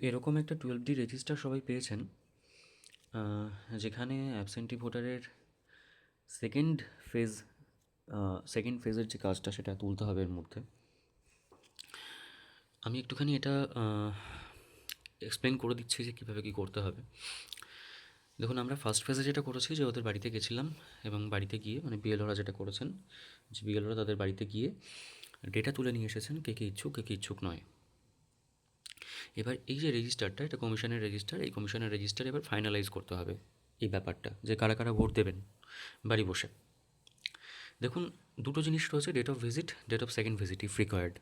এরকম একটা 12D register সবাই পেয়েছেন, যেখানে অ্যাবসেন্টি ভোটারের সেকেন্ড ফেজ সেকেন্ড ফেজের যে কাজটা সেটা তুলতে হবে এর মধ্যে। আমি একটুখানি এটা এক্সপ্লেন করে দিচ্ছি যে কীভাবে কী করতে হবে। দেখুন, আমরা ফার্স্ট ফেজে যেটা করেছি যে ওদের বাড়িতে গেছিলাম, এবং বাড়িতে গিয়ে মানে বিএলওরা যেটা করেছেন যে বিএলওরা তাদের বাড়িতে গিয়ে ডেটা তুলে নিয়ে এসেছেন কে কে ইচ্ছুক কে কে ইচ্ছুক নয়। এবার এই যে রেজিস্টারটা, এটা কমিশনের রেজিস্টার, এই কমিশনের রেজিস্টার এবার ফাইনালাইজ করতে হবে এই ব্যাপারটা যে কারা কারা ভোট দেবেন বাড়ি বসে। দেখুন, দুটো জিনিস রয়েছে, date of visit, date of second visit if required.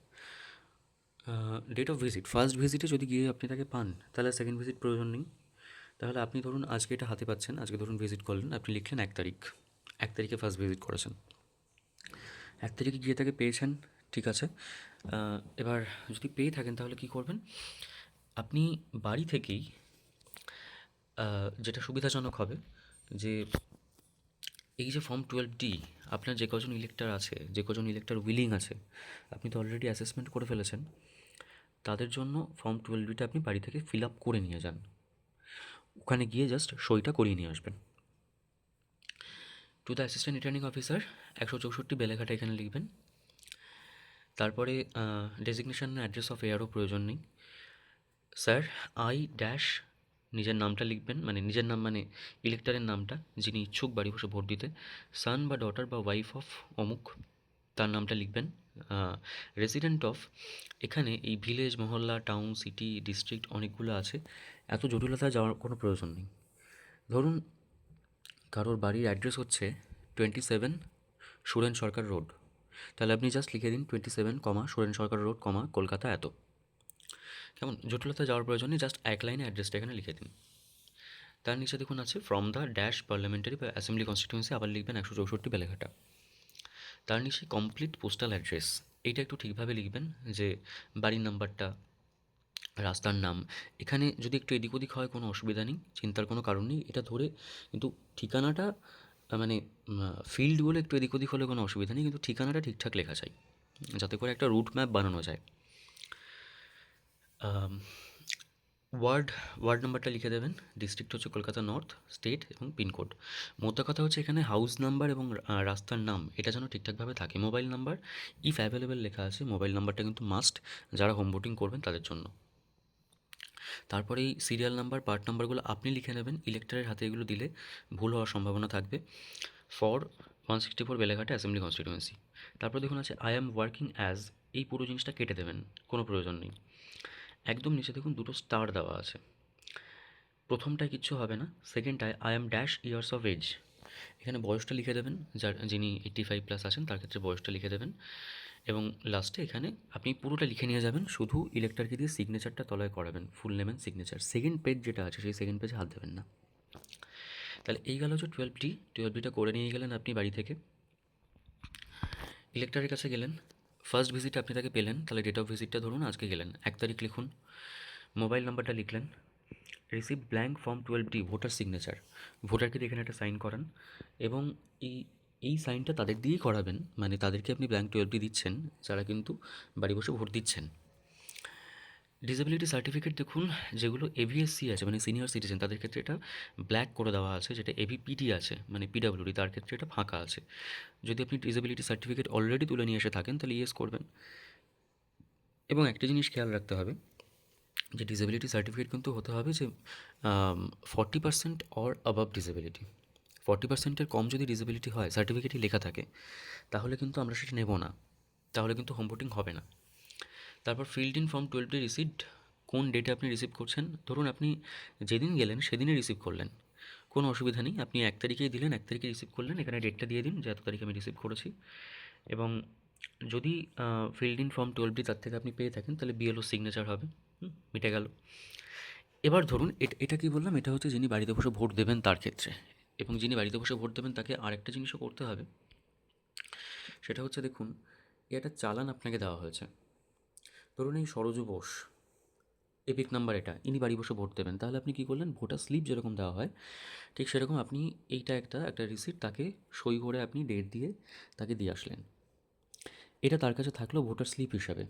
Date of visit, first ভিজিটে যদি গিয়ে আপনি তাকে পান তাহলে সেকেন্ড ভিজিট প্রয়োজন নেই। তাহলে আপনি ধরুন আজকে এটা হাতে পাচ্ছেন, আজকে ধরুন ভিজিট করলেন, আপনি লিখলেন 1 তারিখ, 1 তারিখে ফার্স্ট ভিজিট করেছেন, 1 তারিখে গিয়ে তাকে পেয়েছেন, ঠিক আছে। এবার যদি পেয়ে থাকেন তাহলে কী করবেন, আপনি বাড়ি থেকেই যেটা সুবিধাজনক হবে যে এই যে ফর্ম 12D, আপনার যে কজন ইলেক্টর আছে, যে কজন ইলেক্টর উইলিং আছে, আপনি তো অলরেডি অ্যাসেসমেন্ট করে ফেলেছেন, তাদের জন্য ফর্ম 12Dটা আপনি বাড়ি থেকে ফিল আপ করে নিয়ে যান, ওখানে গিয়ে জাস্ট সইটা করিয়ে নিয়ে আসবেন। To the assistant returning officer, 164 Beleghata এখানে লিখবেন। তারপরে ডেজিগনেশন অ্যাড্রেস অফ এয়ারও প্রয়োজন নেই। স্যার, আই ড্যাশ, নিজের নামটা লিখবেন, মানে নিজের নাম মানে ইলেক্টরের নামটা, যিনি ইচ্ছুক বাড়ি বসে ভোট দিতে, সান বা ডটার বা ওয়াইফ অফ অমুক, তার নামটা লিখবেন। রেসিডেন্ট অফ, এখানে এই ভিলেজ, মহল্লা, টাউন, সিটি, ডিস্ট্রিক্ট অনেকগুলো আছে, এত জটিলতায় যাওয়ার কোনো প্রয়োজন নেই। ধরুন কারোর বাড়ির অ্যাড্রেস হচ্ছে 27 সুরেন সরকার রোড, তাহলে আপনি জাস্ট লিখে দিন 27, সুরেন সরকার রোড, কলকাতা এত। কেমন, জটিলতায় যাওয়ার প্রয়োজন নেই, জাস্ট এক লাইনে অ্যাড্রেসটা এখানে লিখে দিন। তার নিচে দেখুন আছে ফ্রম দ্য ড্যাশ পার্লামেন্টারি বা অ্যাসেম্বলি কনস্টিটিউয়েন্সি, আবার লিখবেন 164 বেলেঘাটা। তার নিচে কমপ্লিট পোস্টাল অ্যাড্রেস, এইটা একটু ঠিকভাবে লিখবেন, যে বাড়ির নাম্বারটা, রাস্তার নাম, এখানে যদি একটু এদিক ওদিক হয় কোনো অসুবিধা নেই, চিন্তার কোনো কারণ নেই, এটা ধরে, কিন্তু ঠিকানাটা মানে ফিল্ডগুলো একটু এদিক ওদিক হলে কোনো অসুবিধা নেই, কিন্তু ঠিকানাটা ঠিকঠাক লেখা চাই, যাতে করে একটা রুট ম্যাপ বানানো যায়। ওয়ার্ড ওয়ার্ড নাম্বারটা লিখে দেবেন, ডিস্ট্রিক্ট হচ্ছে কলকাতা নর্থ, স্টেট এবং পিনকোড। মোদ্দা কথা হচ্ছে এখানে হাউস নাম্বার এবং রাস্তার নাম এটা যেন ঠিকঠাকভাবে থাকে। মোবাইল নাম্বার ইফ অ্যাভেলেবেল লেখা আছে, মোবাইল নাম্বারটা কিন্তু মাস্ট যারা হোম ভোটিং করবেন তাদের জন্য। তারপরে এই সিরিয়াল নাম্বার, পার্ট নাম্বারগুলো আপনি লিখে নেবেন, ইলেক্টরের হাতে এগুলো দিলে ভুল হওয়ার সম্ভাবনা থাকবে। For 164 Beleghata assembly constituency. তারপর দেখুন আছে আই অ্যাম ওয়ার্কিং অ্যাজ, এই পুরো জিনিসটা কেটে দেবেন, কোনো প্রয়োজন নেই। একদম নিচে দেখুন দুটো স্টার দেওয়া আছে, প্রথমটায় কিচ্ছু হবে না, সেকেন্ডটায় I am dash years of age, এখানে বয়সটা লিখে দেবেন, যিনি 85+ আছেন তার ক্ষেত্রে বয়সটা লিখে দেবেন, এবং লাস্টে এখানে আপনি পুরোটা লিখে নিয়ে যাবেন, শুধু ইলেক্টরকে দিয়ে সিগনেচারটা তলায় করাবেন, full name and signature. Second page যেটা আছে সেই সেকেন্ড পেজে হাত দেবেন না। তাহলে এই গেল হচ্ছে 12টা করে নিয়ে গেলেন আপনি বাড়ি থেকে, ইলেক্টরের কাছে গেলেন, ফার্স্ট ভিজিটে আপনি তাকে পেলেন, তাহলে ডেট অফ ভিজিটটা ধরুন আজকে গেলেন, 1 তারিখ লিখুন, মোবাইল নাম্বারটা লিখলেন, receive blank form 12D voter signature, ভোটারকে দিয়ে এখানে একটা সাইন করান, এবং এই এই সাইনটা তাদের দিয়েই করাবেন, মানে তাদেরকে আপনি ব্ল্যাঙ্ক 12D দিচ্ছেন যারা কিন্তু বাড়ি বসে ভোট দিচ্ছেন। ডিসেবিলিটি সার্টিফিকেট দেখুন, যেগুলো এভিএসসি আছে মানে সিনিয়র সিটিজেন তাদের ক্ষেত্রে এটা ব্ল্যাক করে দেওয়া আছে, যেটা এভিপিডি আছে মানে পিডাব্লিউডি তার ক্ষেত্রে এটা ফাঁকা আছে। যদি আপনি ডিসেবিলিটি সার্টিফিকেট অলরেডি তুলে নিয়ে এসে থাকেন তাহলে ইয়েস করবেন। এবং একটা জিনিস খেয়াল রাখতে হবে যে ডিসেবিলিটি সার্টিফিকেট কিন্তু হতে হবে যে 40% অর অ্যাবাভ ডিসেবিলিটি, 40%-এর কম যদি ডিসেবিলিটি হয় সার্টিফিকেটই লেখা থাকে, তাহলে কিন্তু আমরা সেটা নেব না, তাহলে কিন্তু হোম ভোটিং হবে না। তারপর field in form 12D received, কোন ডেটে আপনি রিসিভ করছেন, ধরুন আপনি যেদিন গেলেন সেদিনই রিসিভ করলেন, কোনো অসুবিধা নেই, আপনি 1 তারিখেই দিলেন, 1 তারিখে রিসিভ করলেন, এখানে ডেটটা দিয়ে দিন যে এত তারিখে আমি রিসিভ করেছি। এবং যদি ফিল্ড ইন ফর্ম 12D তার থেকে আপনি পেয়ে থাকেন তাহলে বিএলও সিগনেচার হবে, মিটে গেল। এবার ধরুন এটা কী বললাম, এটা হচ্ছে যিনি বাড়িতে বসে ভোট দেবেন তার ক্ষেত্রে, এবং যিনি বাড়িতে বসে ভোট দেবেন তাকে আরেকটা জিনিসও করতে হবে, সেটা হচ্ছে দেখুন একটা চালান আপনাকে দেওয়া হয়েছে, ধরুন এই সরজু বোস, এপিক নাম্বার এটা, ইনি বাড়ি বসে ভোট দেবেন, তাহলে আপনি কী করলেন, ভোটার স্লিপ যেরকম দেওয়া হয় ঠিক সেরকম আপনি এইটা একটা রিসিপ্ট তাকে সই করে আপনি ডেট দিয়ে তাকে দিয়ে আসলেন, এটা তার কাছে থাকলো ভোটার স্লিপ হিসাবে।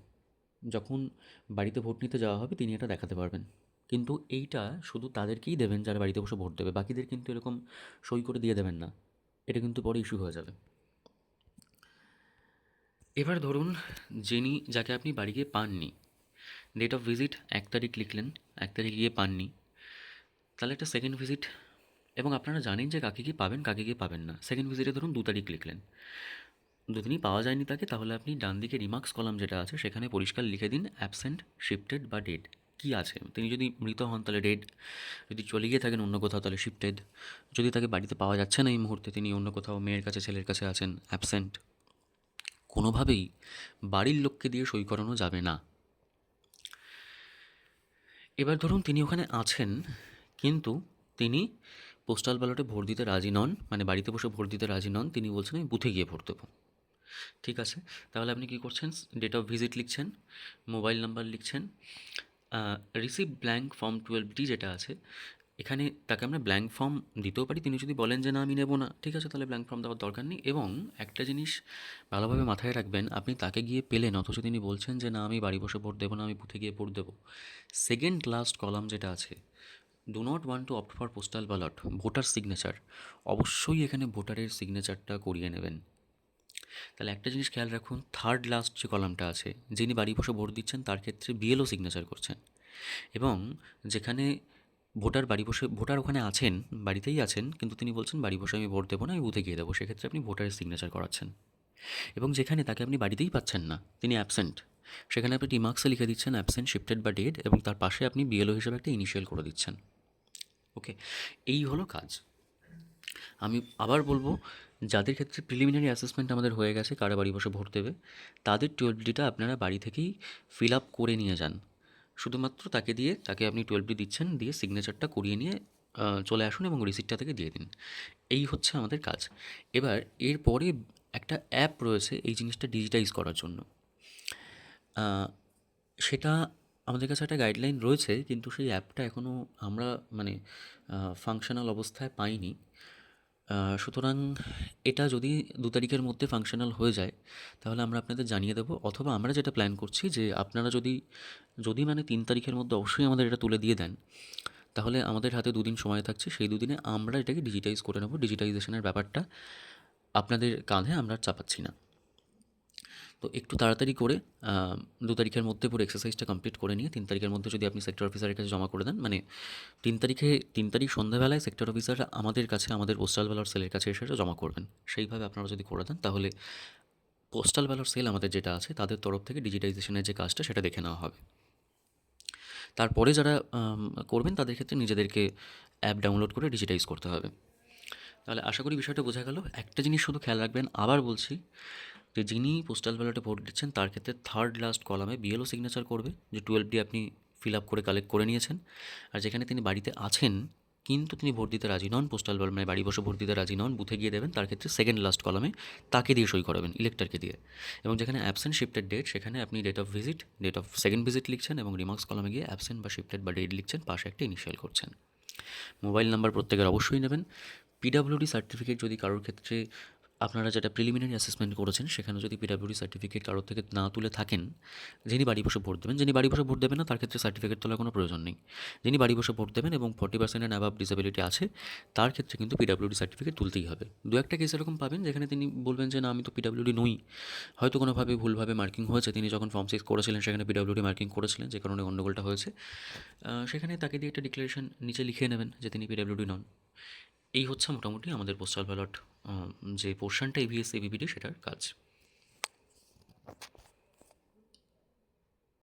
যখন বাড়িতে ভোট নিতে যাওয়া হবে তিনি এটা দেখাতে পারবেন। কিন্তু এইটা শুধু তাদেরকেই দেবেন যারা বাড়িতে বসে ভোট দেবে, বাকিদের কিন্তু এরকম সই করে দিয়ে দেবেন না, এটা কিন্তু পরে ইস্যু হয়ে যাবে। এবার ধরুন যাকে আপনি বাড়ি গিয়ে পাননি, ডেট অফ ভিজিট 1 তারিখ লিখলেন, 1 তারিখ গিয়ে পাননি, তাহলে একটা সেকেন্ড ভিজিট, এবং আপনারা জানেন যে কাকে কি পাবেন কাকে কি পাবেন না। সেকেন্ড ভিজিটে ধরুন 2 তারিখ লিখলেন, দুদিনই পাওয়া যায়নি তাকে, তাহলে আপনি ডান দিকে রিমার্কস কলাম যেটা আছে সেখানে পরিষ্কার লিখে দিন অ্যাবসেন্ট, শিফটেড বা ডেড কী আছে। তিনি যদি মৃত হন তাহলে ডেড, যদি চলে গিয়ে থাকেন অন্য কোথাও তাহলে শিফটেড, যদি তাকে বাড়িতে পাওয়া যাচ্ছে না এই মুহূর্তে, তিনি অন্য কোথাও মেয়ের কাছে ছেলের কাছে আছেন, অ্যাবসেন্ট। কোনোভাবেই বাড়ির লোককে দিয়ে সই করানো যাবে না। এবার ধরুন তিনি ওখানে আছেন, কিন্তু তিনি পোস্টাল ব্যালটে ভোট দিতে রাজি নন, মানে বাড়িতে বসে ভোট দিতে রাজি নন, তিনি বলছেন আমি বুথে গিয়ে ভোট দেবো। ঠিক আছে, তাহলে আপনি কী করছেন, ডেট অফ ভিজিট লিখছেন, মোবাইল নাম্বার লিখছেন, রিসিভ ব্ল্যাঙ্ক ফর্ম 12D যেটা আছে, এখানে তাকে আমরা ব্ল্যাঙ্ক ফর্ম দিতেও পারি, তিনি যদি বলেন যে না আমি নেবো না, ঠিক আছে তাহলে ব্ল্যাঙ্ক ফর্ম দেওয়ার দরকার নেই। এবং একটা জিনিস ভালোভাবে মাথায় রাখবেন, আপনি তাকে গিয়ে পেলেন অথচ তিনি বলছেন যে না আমি বাড়ি বসে ভোট দেবো না, আমি বুথে গিয়ে ভোট দেবো, সেকেন্ড লাস্ট কলাম যেটা আছে, do not want to opt for postal ballot, voter signature, অবশ্যই এখানে ভোটারের সিগনেচারটা করিয়ে নেবেন। তাহলে একটা জিনিস খেয়াল রাখুন, থার্ড লাস্ট যে কলামটা আছে, যিনি বাড়ি বসে ভোট দিচ্ছেন তার ক্ষেত্রে বিএলও সিগনেচার করছেন, এবং যেখানে ভোটার ওখানে আছেন, বাড়িতেই আছেন, কিন্তু তিনি বলছেন বাড়ি বসে আমি ভোট দেবো না, আমি বুথে গিয়ে দেবো, সেক্ষেত্রে আপনি ভোটারের সিগনেচার করাচ্ছেন। এবং যেখানে তাকে আপনি বাড়িতেই পাচ্ছেন না, তিনি অ্যাবসেন্ট, সেখানে আপনি রিমার্কসে লিখে দিচ্ছেন অ্যাবসেন্ট, শিফটেড বা ডেড, এবং তার পাশে আপনি বিএলও হিসেবে একটা ইনিশিয়াল করে দিচ্ছেন। ওকে, এই হলো কাজ। আমি আবার বলবো, যাদের ক্ষেত্রে প্রিলিমিনারি অ্যাসেসমেন্ট আমাদের হয়ে গেছে, কারা বাড়ি বসে ভোট দেবে, তাদের 12Dটা আপনারা বাড়ি থেকেই ফিল আপ করে নিয়ে যান। শুধুমাত্র তাকে আপনি 12D দিচ্ছেন, দিয়ে সিগনেচারটা করিয়ে নিয়ে চলে আসুন এবং রিসিপ্টটা থেকে দিয়ে দিন। এই হচ্ছে আমাদের কাজ। এবার এরপরে একটা অ্যাপ রয়েছে এই জিনিসটা ডিজিটাইজ করার জন্য। আহ, সেটা আমাদের কাছে একটা গাইডলাইন রয়েছে, কিন্তু সেই অ্যাপটা এখনও আমরা মানে ফাংশনাল অবস্থায় পাইনি। সুতরাং এটা যদি 2 তারিখের মধ্যে ফাংশনাল হয়ে যায় তাহলে আমরা আপনাদের জানিয়ে দেবো, অথবা আমরা যেটা প্ল্যান করছি যে আপনারা যদি যদি মানে 3 তারিখের মধ্যে অবশ্যই আমাদের এটা তুলে দিয়ে দেন, তাহলে আমাদের হাতে 2 দিন সময় থাকছে, সেই 2 দিনে আমরা এটাকে ডিজিটাইজ করে নেব। ডিজিটাইজেশনের ব্যাপারটা আপনাদের কাঁধে আমরা আর চাপাচ্ছি না। তো একটু তাড়াতাড়ি করে 2 তারিখের মধ্যে পুরো এক্সারসাইজটা কমপ্লিট করে নিয়ে 3 তারিখের মধ্যে যদি আপনি সেক্টর অফিসারের কাছে জমা করে দেন, মানে 3 তারিখ সন্ধ্যাবেলায় সেক্টর অফিসাররা আমাদের কাছে, আমাদের পোস্টাল ব্যালট সেলের কাছে এসে এটা জমা করবেন, সেইভাবে আপনারা যদি করে দেন তাহলে পোস্টাল ব্যালট সেল আমাদের যেটা আছে তাদের তরফ থেকে ডিজিটাইজেশনের যে কাজটা সেটা দেখে নেওয়া হবে। তারপরে যারা করবেন তাদের ক্ষেত্রে নিজেদেরকে অ্যাপ ডাউনলোড করে ডিজিটাইজ করতে হবে। তাহলে আশা করি বিষয়টা বোঝা গেল। একটা জিনিস শুধু খেয়াল রাখবেন, আবার বলছি, যে যিনি পোস্টাল ব্যালটে ভোট দিচ্ছেন তার ক্ষেত্রে থার্ড লাস্ট কলামে বিএলও সিগনেচার করবে, যে 12D আপনি ফিল আপ করে কালেক্ট করে নিয়েছেন। আর যেখানে তিনি বাড়িতে আছেন কিন্তু তিনি ভোট দিতে রাজি নন, পোস্টাল ব্যালট মানে বাড়ি বসে ভোট দিতে রাজি নন, বুথে গিয়ে দেবেন, তার ক্ষেত্রে সেকেন্ড লাস্ট কলামে তাকে দিয়ে সই করাবেন, ইলেক্টরকে দিয়ে। এবং যেখানে অ্যাবসেন্ট, শিফটেড, ডেট, সেখানে আপনি ডেট অফ সেকেন্ড ভিজিট লিখছেন এবং রিমার্কস কলামে গিয়ে অ্যাবসেন্ট বা শিফটেড বা ডেট লিখছেন, পাশে একটা ইনিশিয়াল করছেন। মোবাইল নাম্বার প্রত্যেকের অবশ্যই নেবেন। পিডাব্লিউডি সার্টিফিকেট যদি কারোর ক্ষেত্রে, আপনারা যেটা প্রিলিমিনারি অ্যাসেসমেন্ট করেছেন সেখানে যদি পিডাব্লিউডি সার্টিফিকেট কারোর থেকে না তুলে থাকেন, যিনি বাড়ি বসে ভোট দেবেন, যিনি বাড়ি বসে ভোট দেবেন না তার ক্ষেত্রে সার্টিফিকেট তোলার কোনো প্রয়োজন নেই। যিনি বাড়ি বসে ভোট দেবেন এবং 40% অ্যান্ড অ্যাবাভ ডিসেবিলিটি আছে, তার ক্ষেত্রে কিন্তু পিডাব্লিউডি সার্টিফিকেট তুলতেই হবে। দু একটা কেস এরকম পাবেন যেখানে তিনি বলবেন যে না আমি তো পিডাব্লিউডি নই, হয়তো কোনোভাবে ভুলভাবে মার্কিং হয়েছে, তিনি যখন ফর্ম 6 করেছিলেন সেখানে পিডাব্লিউডি মার্কিং করেছিলেন, যে কারণে গণ্ডগোলটা হয়েছে। সেখানে তাকে দিয়ে একটা ডিক্লারেশন নিচে লিখিয়ে নেবেন যে তিনি পিডাব্লিউডি নন। এই হচ্ছে মোটামুটি আমাদের পোস্টাল ব্যালট যে পোর্শনটা ইভিএস এবিপিডি সেটার কাজ।